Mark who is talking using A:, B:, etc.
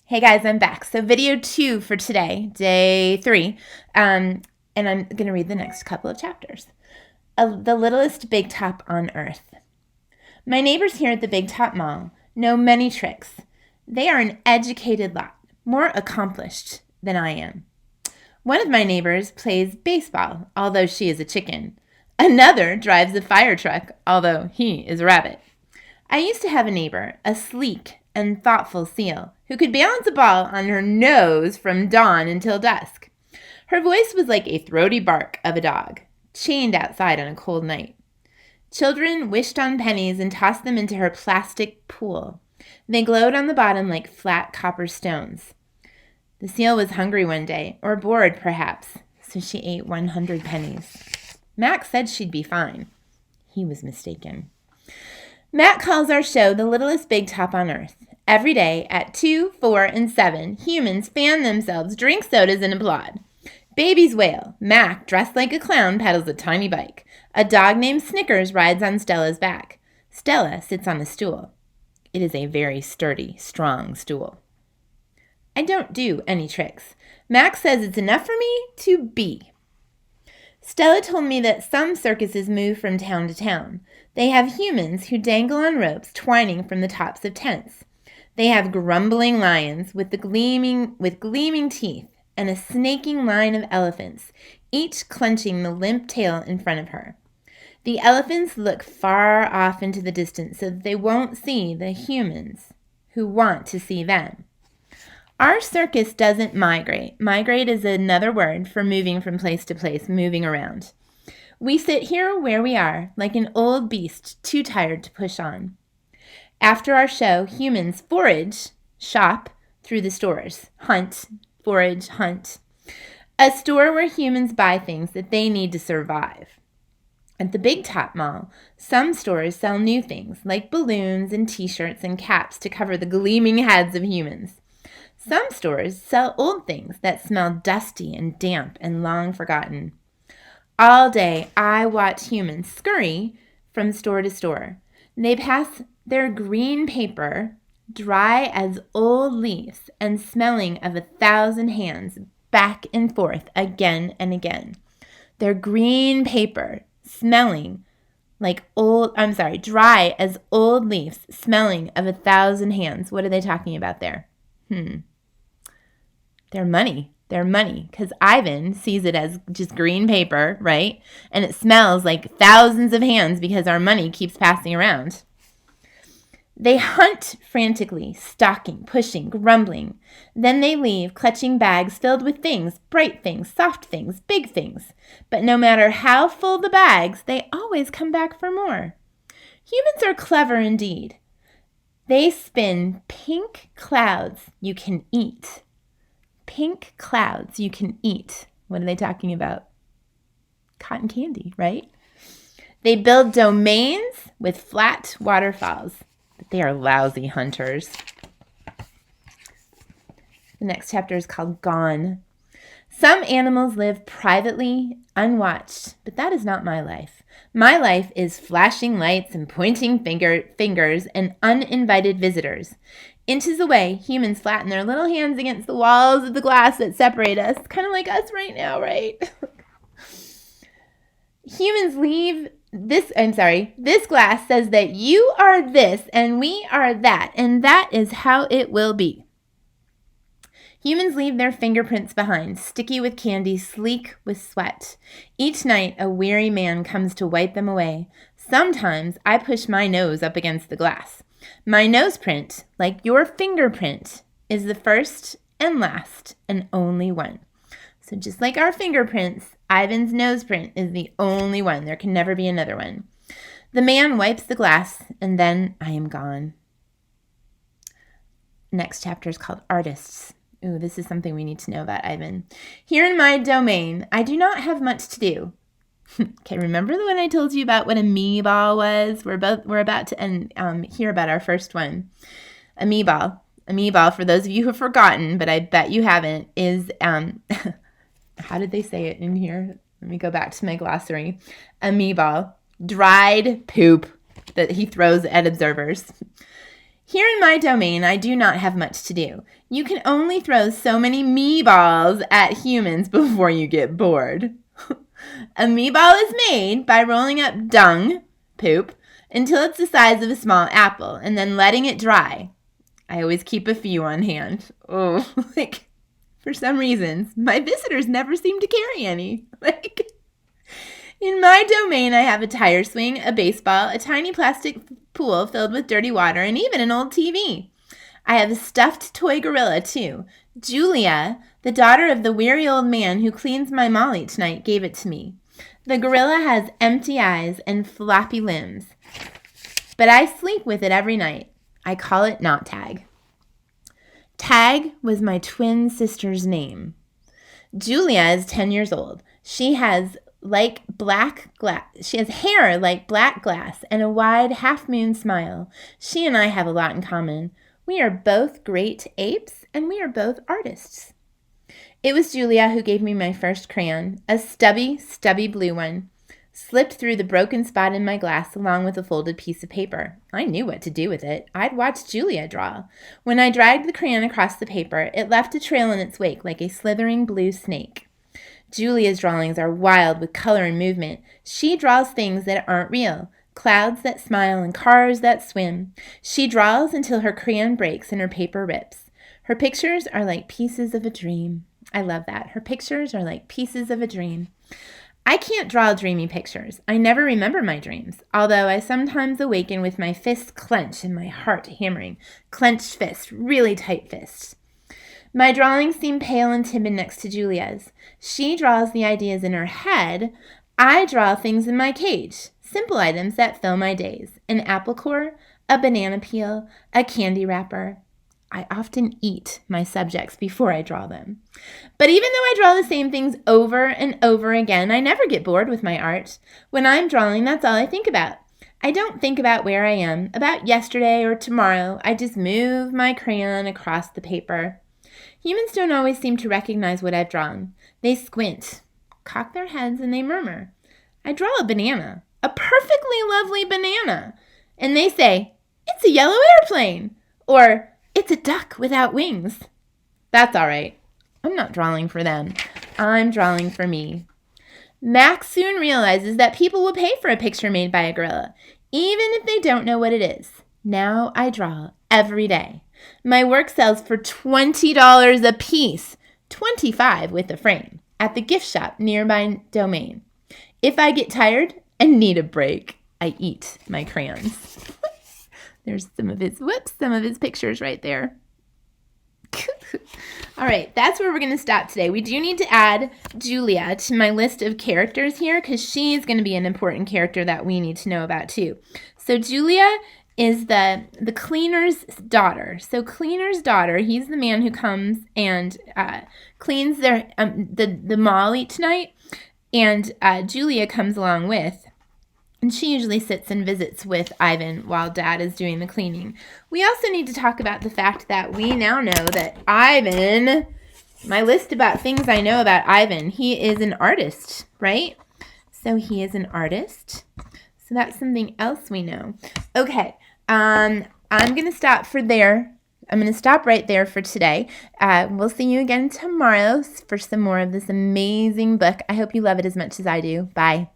A: Hey guys, I'm back. So video 2 for today, day 3, and I'm going to read the next couple of chapters. The Littlest Big Top on Earth. My neighbors here at the Big Top Mall know many tricks. They are an educated lot, more accomplished than I am. One of my neighbors plays baseball, although she is a chicken. Another drives a fire truck, although he is a rabbit. I used to have a neighbor, a sleek and thoughtful seal, who could balance a ball on her nose from dawn until dusk. Her voice was like a throaty bark of a dog, chained outside on a cold night. Children wished on pennies and tossed them into her plastic pool. They glowed on the bottom like flat copper stones. The seal was hungry one day, or bored perhaps, so she ate 100 pennies. Max said she'd be fine. He was mistaken. Matt calls our show The Littlest Big Top on Earth. Every day at 2, 4, and 7, humans fan themselves, drink sodas, and applaud. Babies wail. Mac, dressed like a clown, pedals a tiny bike. A dog named Snickers rides on Stella's back. Stella sits on a stool. It is a very sturdy, strong stool. I don't do any tricks. Max says it's enough for me to be. Stella told me that some circuses move from town to town. They have humans who dangle on ropes twining from the tops of tents. They have grumbling lions with gleaming teeth and a snaking line of elephants, each clenching the limp tail in front of her. The elephants look far off into the distance so that they won't see the humans who want to see them. Our circus doesn't migrate. Migrate is another word for moving from place to place, moving around. We sit here where we are, like an old beast too tired to push on. After our show, humans forage, shop, through the stores. Hunt, forage, hunt. A store where humans buy things that they need to survive. At the Big Top Mall, some stores sell new things, like balloons and t-shirts and caps to cover the gleaming heads of humans. Some stores sell old things that smell dusty and damp and long forgotten. All day, I watch humans scurry from store to store. They pass their green paper, dry as old leaves and smelling of 1,000 hands, back and forth again and again. Their green paper, dry as old leaves, smelling of 1,000 hands. What are they talking about there? Their money, because Ivan sees it as just green paper, right? And it smells like thousands of hands because our money keeps passing around. They hunt frantically, stalking, pushing, grumbling. Then they leave, clutching bags filled with things, bright things, soft things, big things. But no matter how full the bags, they always come back for more. Humans are clever indeed. They spin pink clouds you can eat. Pink clouds you can eat. What are they talking about? Cotton candy, right? They build domains with flat waterfalls, but they are lousy hunters. The next chapter is called Gone. Some animals live privately, unwatched, but that is not my life. My life is flashing lights and pointing fingers and uninvited visitors. Inches away, humans flatten their little hands against the walls of the glass that separate us, kind of like us right now, right? Humans leave this glass says that you are this and we are that, and that is how it will be. Humans leave their fingerprints behind, sticky with candy, sleek with sweat. Each night, a weary man comes to wipe them away. Sometimes I push my nose up against the glass. My nose print, like your fingerprint, is the first and last and only one. So just like our fingerprints, Ivan's nose print is the only one. There can never be another one. The man wipes the glass, and then I am gone. Next chapter is called Artists. Ooh, this is something we need to know about Ivan. Here in my domain, I do not have much to do. Okay, remember the one I told you about what a me-ball was? We're about to hear about our first one. A me-ball. A me-ball, for those of you who have forgotten, but I bet you haven't, is, how did they say it in here? Let me go back to my glossary. A me-ball. Dried poop that he throws at observers. Here in my domain, I do not have much to do. You can only throw so many meatballs at humans before you get bored. A meatball is made by rolling up dung, poop, until it's the size of a small apple, and then letting it dry. I always keep a few on hand. Oh, for some reasons, my visitors never seem to carry any. In my domain, I have a tire swing, a baseball, a tiny plastic pool filled with dirty water, and even an old TV. I have a stuffed toy gorilla, too. Julia, the daughter of the weary old man who cleans my mall each night, gave it to me. The gorilla has empty eyes and floppy limbs, but I sleep with it every night. I call it Not Tag. Tag was my twin sister's name. Julia is 10 years old. She has hair like black glass and a wide half-moon smile. She and I have a lot in common. We are both great apes, and we are both artists. It was Julia who gave me my first crayon, a stubby blue one, slipped through the broken spot in my glass along with a folded piece of paper. I knew what to do with it. I'd watched Julia draw. When I dragged the crayon across the paper, it left a trail in its wake like a slithering blue snake. Julia's drawings are wild with color and movement. She draws things that aren't real, clouds that smile and cars that swim. She draws until her crayon breaks and her paper rips. Her pictures are like pieces of a dream. I love that. Her pictures are like pieces of a dream. I can't draw dreamy pictures. I never remember my dreams, although I sometimes awaken with my fists clenched and my heart hammering. Clenched fists, really tight fists. My drawings seem pale and timid next to Julia's. She draws the ideas in her head. I draw things in my cage, simple items that fill my days. An apple core, a banana peel, a candy wrapper. I often eat my subjects before I draw them. But even though I draw the same things over and over again, I never get bored with my art. When I'm drawing, that's all I think about. I don't think about where I am, about yesterday or tomorrow. I just move my crayon across the paper. Humans don't always seem to recognize what I've drawn. They squint, cock their heads, and they murmur. I draw a banana, a perfectly lovely banana. And they say, "It's a yellow airplane," or "It's a duck without wings." That's all right. I'm not drawing for them. I'm drawing for me. Max soon realizes that people will pay for a picture made by a gorilla, even if they don't know what it is. Now I draw every day. My work sells for $20 a piece, $25 with the frame, at the gift shop near my domain. If I get tired and need a break, I eat my crayons. There's some of his pictures right there. All right, that's where we're going to stop today. We do need to add Julia to my list of characters here because she's going to be an important character that we need to know about too. So Julia is the cleaner's daughter. So cleaner's daughter, he's the man who comes and cleans the mall each night, and Julia comes along with. And she usually sits and visits with Ivan while Dad is doing the cleaning. We also need to talk about the fact that we now know that Ivan, my list about things I know about Ivan, he is an artist, right? So he is an artist. So that's something else we know. Okay, I'm going to stop for there. I'm going to stop right there for today. We'll see you again tomorrow for some more of this amazing book. I hope you love it as much as I do. Bye.